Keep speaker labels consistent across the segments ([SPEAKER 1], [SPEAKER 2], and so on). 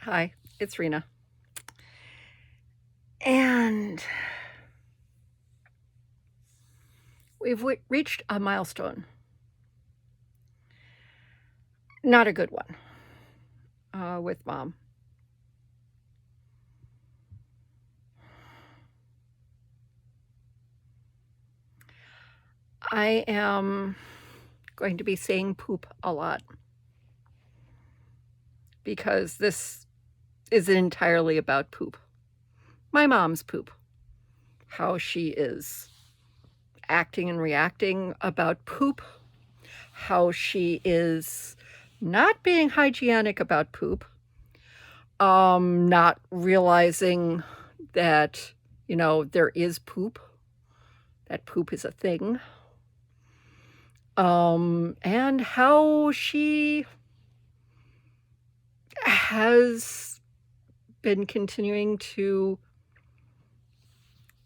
[SPEAKER 1] Hi, it's Rena. And we've reached a milestone. Not a good one with Mom. I am going to be saying poop a lot because this is entirely about poop. My mom's poop. How she is acting and reacting about poop. How she is not being hygienic about poop. Not realizing that, there is poop. That poop is a thing. And how she has been continuing to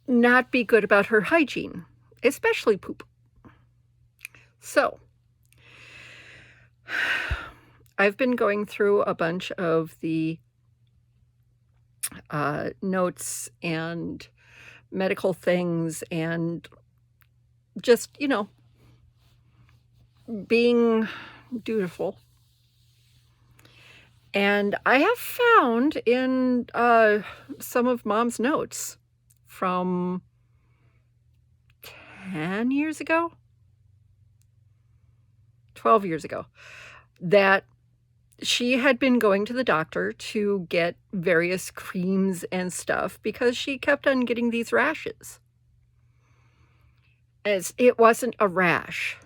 [SPEAKER 1] not be good about her hygiene, especially poop. So, I've been going through a bunch of the notes and medical things and just, being dutiful. And I have found in some of Mom's notes from 10 years ago, 12 years ago, that she had been going to the doctor to get various creams and stuff because she kept on getting these rashes. As it wasn't a rash.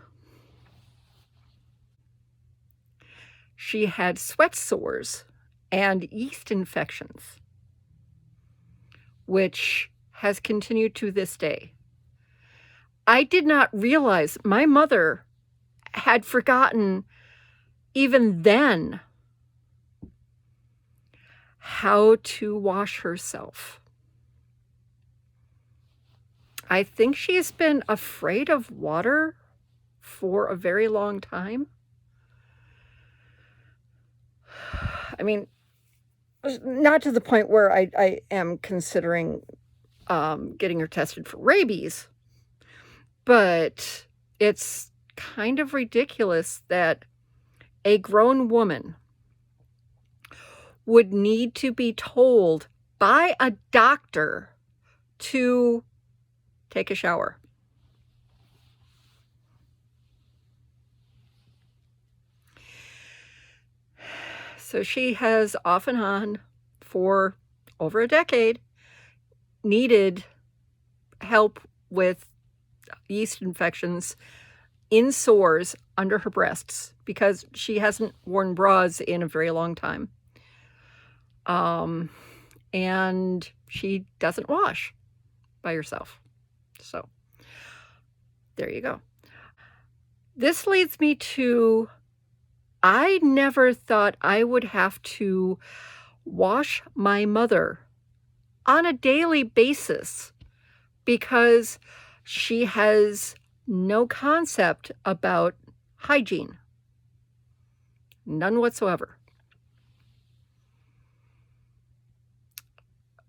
[SPEAKER 1] She had sweat sores and yeast infections, which has continued to this day. I did not realize my mother had forgotten even then how to wash herself. I think she's been afraid of water for a very long time. I mean, not to the point where I am considering getting her tested for rabies, but it's kind of ridiculous that a grown woman would need to be told by a doctor to take a shower. So she has off and on for over a decade needed help with yeast infections in sores under her breasts because she hasn't worn bras in a very long time. And she doesn't wash by herself. So there you go. This leads me to, I never thought I would have to wash my mother on a daily basis because she has no concept about hygiene. None whatsoever.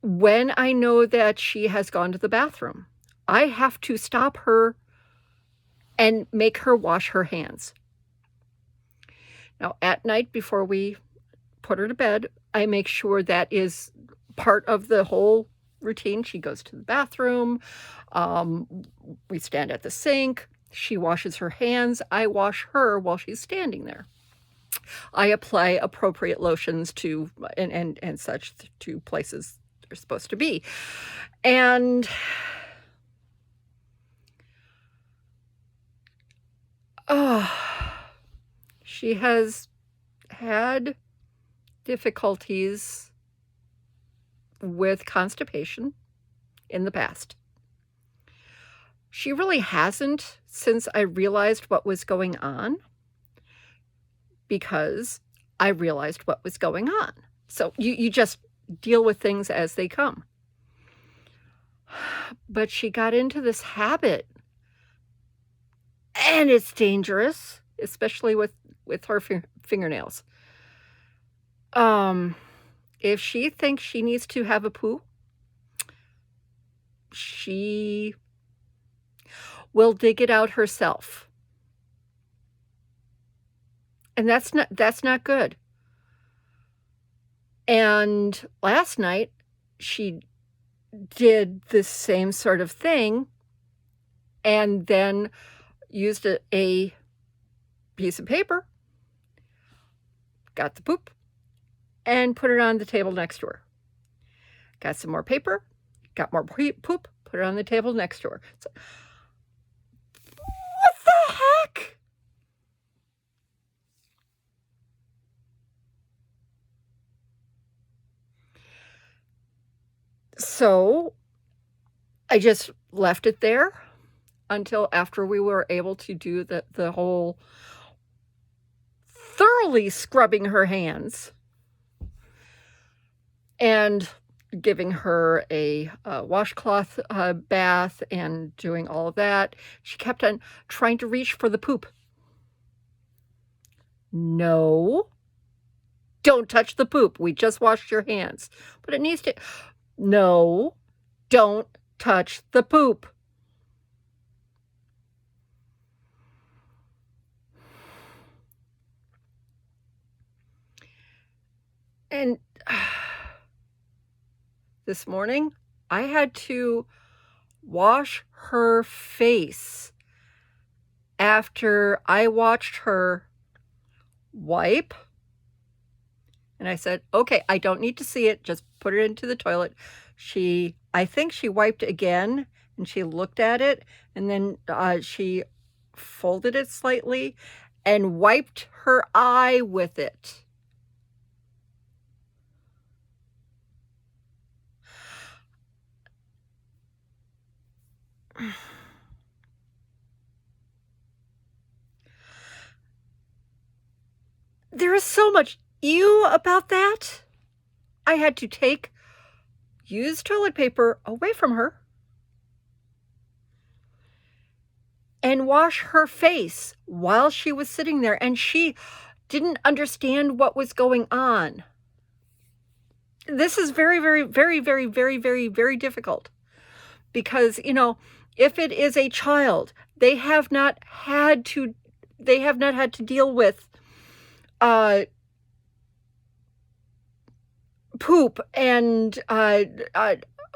[SPEAKER 1] When I know that she has gone to the bathroom, I have to stop her and make her wash her hands. Now, at night before we put her to bed, I make sure that is part of the whole routine. She goes to the bathroom. We stand at the sink. She washes her hands. I wash her while she's standing there. I apply appropriate lotions to and such to places they're supposed to be. And she has had difficulties with constipation in the past. She really hasn't since I realized what was going on, because I realized what was going on. So you just deal with things as they come. But she got into this habit, and it's dangerous, especially with her fingernails. If she thinks she needs to have a poo, she will dig it out herself. And that's not good. And last night, she did the same sort of thing and then used a piece of paper, got the poop, and put it on the table next to her. Got some more paper, got more poop, put it on the table next to her. So, what the heck? So I just left it there until after we were able to do the whole thoroughly scrubbing her hands and giving her a washcloth bath and doing all of that. She kept on trying to reach for the poop. No, don't touch the poop. We just washed your hands. But it needs to... No, don't touch the poop. And this morning, I had to wash her face after I watched her wipe. And I said, okay, I don't need to see it. Just put it into the toilet. I think she wiped again and she looked at it and then she folded it slightly and wiped her eye with it. There is so much ew about that. I had to take used toilet paper away from her and wash her face while she was sitting there, and she didn't understand what was going on. This is very, very, very, very, very, very, very difficult because, if it is a child, they have not had to deal with poop and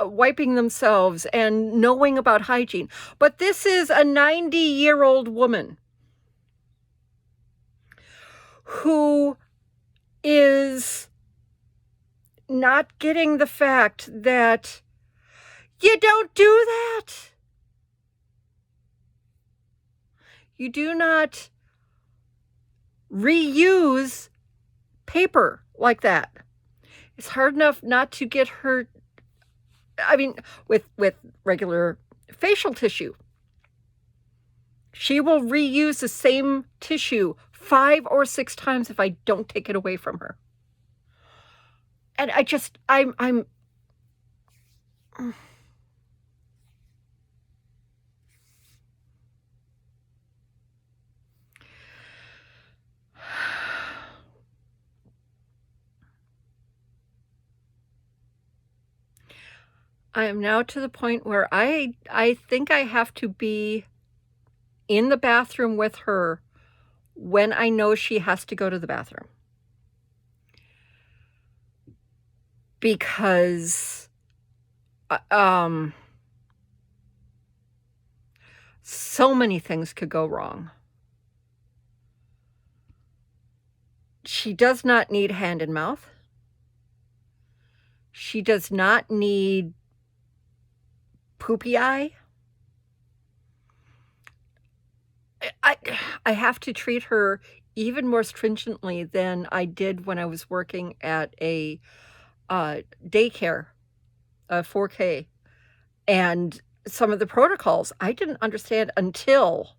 [SPEAKER 1] wiping themselves and knowing about hygiene. But this is a 90-year-old woman who is not getting the fact that you don't do that. You do not reuse paper like that. It's hard enough not to get her, with regular facial tissue. She will reuse the same tissue 5 or 6 times if I don't take it away from her. And I'm I am now to the point where I think I have to be in the bathroom with her when I know she has to go to the bathroom. Because so many things could go wrong. She does not need hand and mouth. She does not need poopy eye. I have to treat her even more stringently than I did when I was working at a daycare, 4K, and some of the protocols I didn't understand until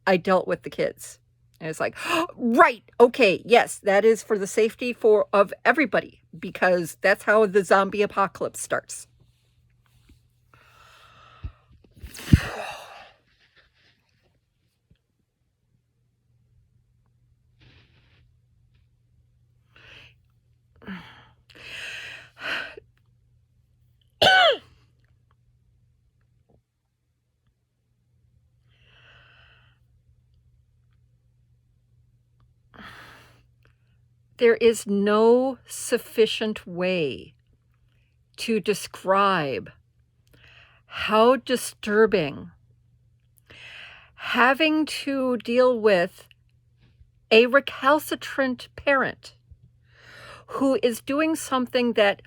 [SPEAKER 1] I dealt with the kids. And it's like, right, okay, yes, that is for the safety of everybody, because that's how the zombie apocalypse starts. There is no sufficient way to describe how disturbing having to deal with a recalcitrant parent who is doing something that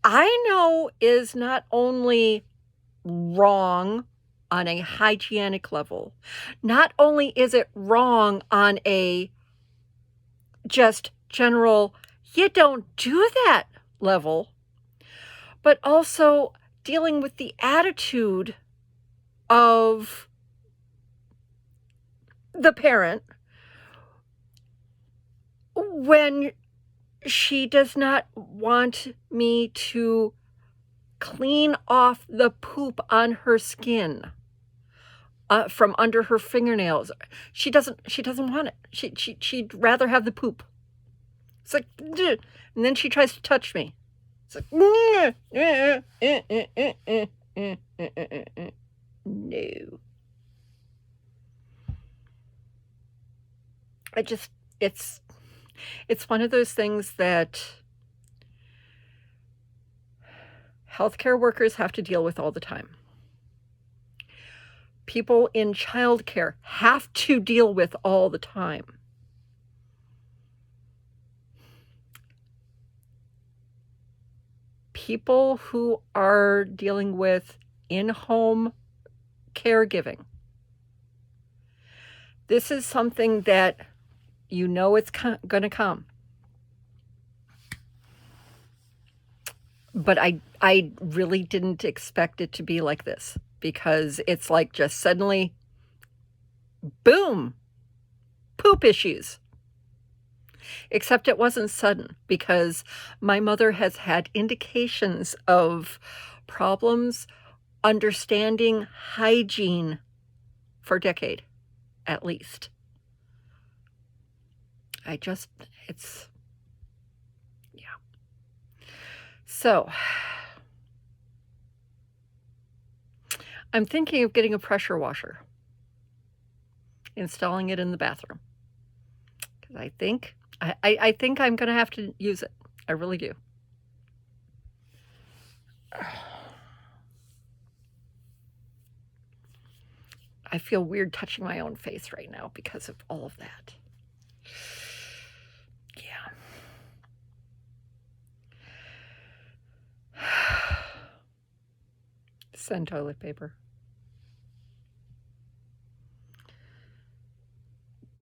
[SPEAKER 1] I know is not only wrong on a hygienic level, not only is it wrong on a just general, you don't do that level, but also dealing with the attitude of the parent when she does not want me to clean off the poop on her skin from under her fingernails. She doesn't want it. She'd rather have the poop. It's like, "Duh." And then she tries to touch me. It's like, no. It's one of those things that healthcare workers have to deal with all the time. People in childcare have to deal with all the time. People who are dealing with in-home caregiving. This is something that you know it's going to come. But I really didn't expect it to be like this, because it's like just suddenly, boom, poop issues. Except it wasn't sudden, because my mother has had indications of problems understanding hygiene for a decade, at least. It's, yeah. So, I'm thinking of getting a pressure washer, installing it in the bathroom, because I think I'm going to have to use it. I really do. I feel weird touching my own face right now because of all of that. Yeah. Send toilet paper.